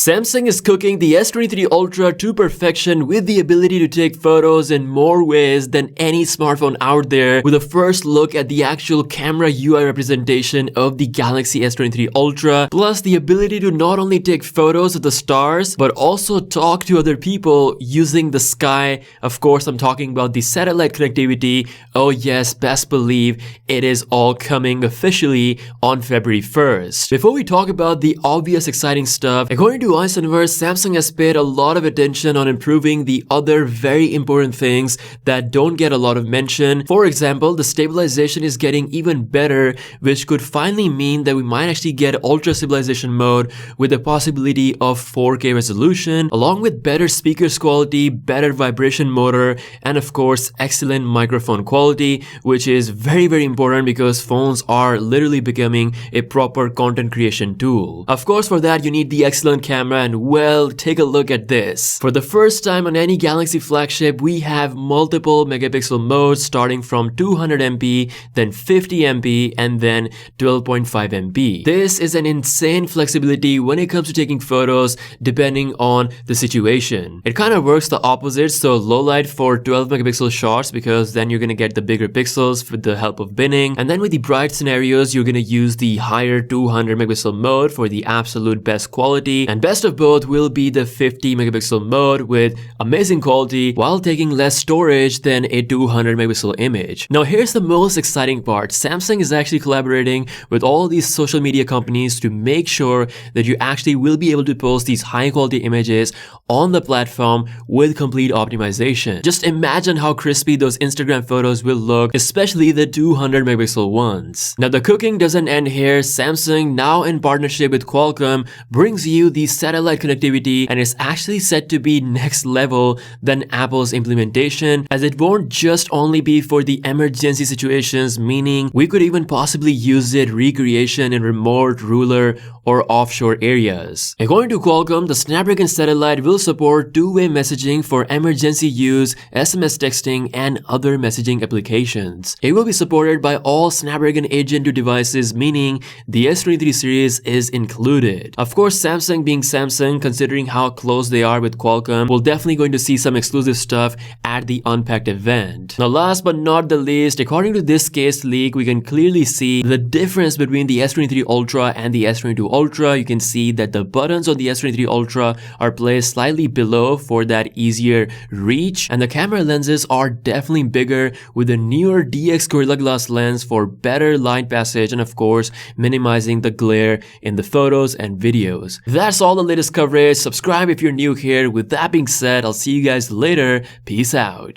Samsung is cooking the S23 Ultra to perfection with the ability to take photos in more ways than any smartphone out there, with a first look at the actual camera UI representation of the Galaxy S23 Ultra, plus the ability to not only take photos of the stars, but also talk to other people using the sky. Of course, I'm talking about the satellite connectivity. Oh yes, best believe it is all coming officially on February 1st. Before we talk about the obvious exciting stuff, according to Universe, Samsung has paid a lot of attention on improving the other very important things that don't get a lot of mention. For example, the stabilization is getting even better, which could finally mean that we might actually get ultra stabilization mode with the possibility of 4K resolution, along with better speakers quality, better vibration motor, and of course excellent microphone quality, which is very important because phones are literally becoming a proper content creation tool. Of course, for that you need the excellent camera, and well, take a look at this. For the first time on any Galaxy flagship, we have multiple megapixel modes starting from 200 MP, then 50 MP, and then 12.5 MP. This is an insane flexibility when it comes to taking photos depending on the situation. It kind of works the opposite, so low light for 12 megapixel shots because then you're gonna get the bigger pixels with the help of binning, and then with the bright scenarios you're gonna use the higher 200 megapixel mode for the absolute best quality, and best of both will be the 50 megapixel mode with amazing quality while taking less storage than a 200 megapixel image. Now here's the most exciting part. Samsung is actually collaborating with all these social media companies to make sure that you actually will be able to post these high quality images on the platform with complete optimization. Just imagine how crispy those Instagram photos will look, especially the 200 megapixel ones. Now the cooking doesn't end here. Samsung, now in partnership with Qualcomm, brings you the satellite connectivity, and it's actually set to be next level than Apple's implementation, as it won't just only be for the emergency situations, meaning we could even possibly use it recreation in remote, rural, or offshore areas. According to Qualcomm, the Snapdragon Satellite will support two-way messaging for emergency use, SMS texting, and other messaging applications. It will be supported by all Snapdragon 8 Gen 2 devices, meaning the S23 series is included. Of course, Samsung being Samsung, considering how close they are with Qualcomm, we're definitely going to see some exclusive stuff at the Unpacked event. Now last but not the least, according to this case leak, we can clearly see the difference between the S23 Ultra and the S22 Ultra. You can see that the buttons on the S23 Ultra are placed slightly below for that easier reach, and the camera lenses are definitely bigger with a newer DX Gorilla Glass lens for better light passage and of course minimizing the glare in the photos and videos. That's all the latest coverage. Subscribe if you're new here. With that being said, I'll see you guys later. Peace out.